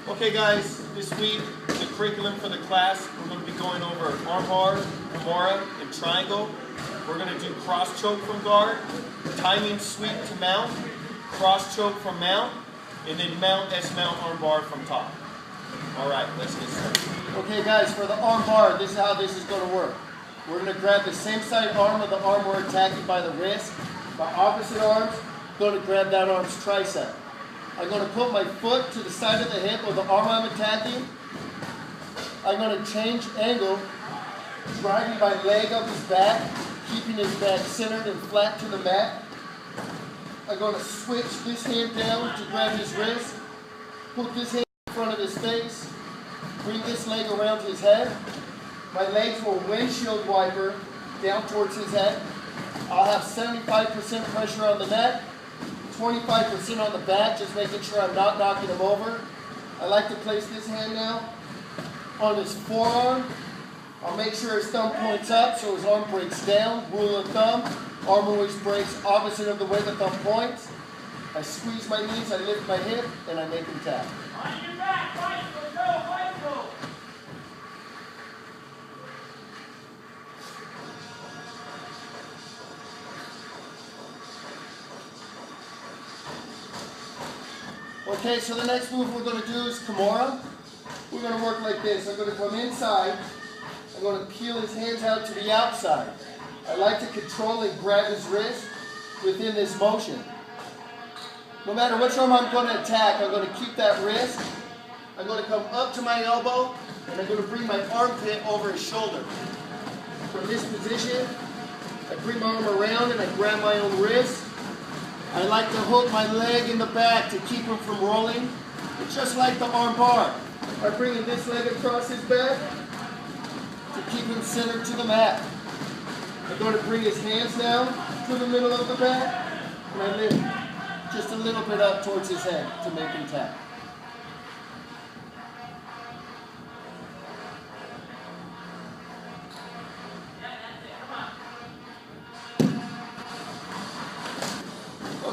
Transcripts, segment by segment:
Okay guys, this week, the curriculum for the class, we're going to be going over armbar, Kimura, and triangle. We're going to do cross choke from guard, timing sweep to mount, cross choke from mount, and then mount S-mount armbar from top. Alright, let's get started. Okay guys, for the armbar, this is how this is going to work. We're going to grab the same side arm of the arm we're attacking by the wrist. My opposite arm's going to grab that arm's tricep. I'm going to put my foot to the side of the hip of the arm I'm attacking. I'm going to change angle, driving my leg up his back, keeping his back centered and flat to the mat. I'm going to switch this hand down to grab his wrist, put this hand in front of his face, bring this leg around his head. My legs will windshield wiper down towards his head. I'll have 75% pressure on the neck, 25% on the back, just making sure I'm not knocking him over. I like to place this hand now on his forearm. I'll make sure his thumb points up so his arm breaks down. Rule of thumb, arm always breaks opposite of the way the thumb points. I squeeze my knees, I lift my hip, and I make him tap. On your back, bicycle, go, bicycle. Okay, so the next move we're going to do is Kimura. We're going to work like this. I'm going to come inside. I'm going to peel his hands out to the outside. I like to control and grab his wrist within this motion. No matter which arm I'm going to attack, I'm going to keep that wrist. I'm going to come up to my elbow, and I'm going to bring my armpit over his shoulder. From this position, I bring my arm around and I grab my own wrist. I like to hook my leg in the back to keep him from rolling. It's just like the arm bar. I'm bringing this leg across his back to keep him centered to the mat. I'm going to bring his hands down to the middle of the back, and I lift just a little bit up towards his head to make him tap.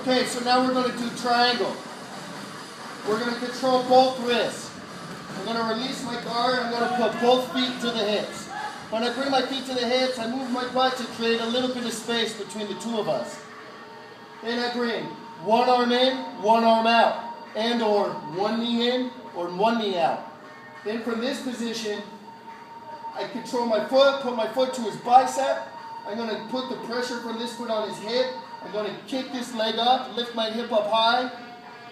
Okay, so now we're going to do triangle. We're going to control both wrists. I'm going to release my guard. I'm going to put both feet to the hips. When I bring my feet to the hips, I move my butt to create a little bit of space between the two of us. Then I bring one arm in, one arm out, and or one knee in or one knee out. Then from this position, I control my foot, put my foot to his bicep. I'm going to put the pressure from this foot on his hip. I'm going to kick this leg up, lift my hip up high.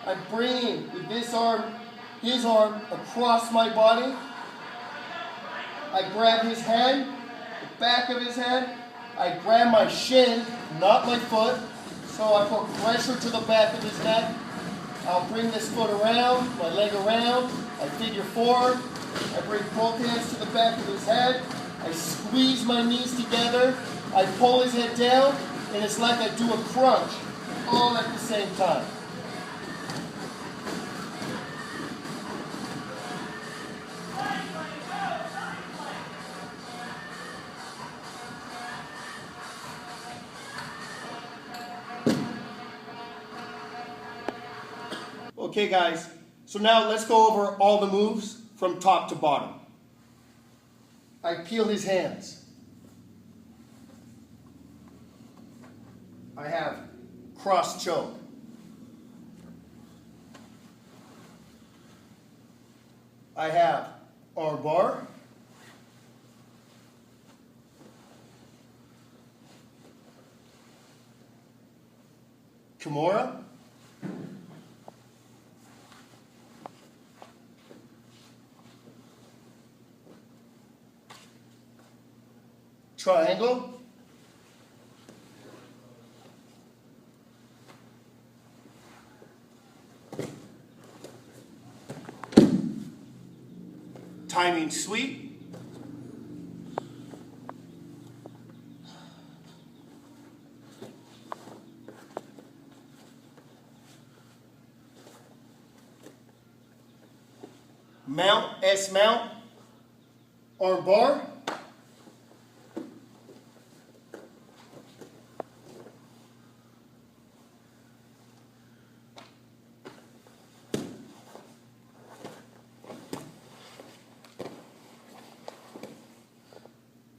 I'm bringing with this arm, his arm across my body. I grab his head, the back of his head. I grab my shin, not my foot. So I put pressure to the back of his neck. I'll bring this foot around, my leg around. I figure four. I bring both hands to the back of his head. I squeeze my knees together. I pull his head down. And it's like I do a crunch, all at the same time. Okay guys, so now let's go over all the moves from top to bottom. I peel his hands. I have cross choke. I have arm bar. Kimura. Triangle. Timing sweep. Mount, S mount, arm bar.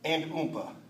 and Umpa.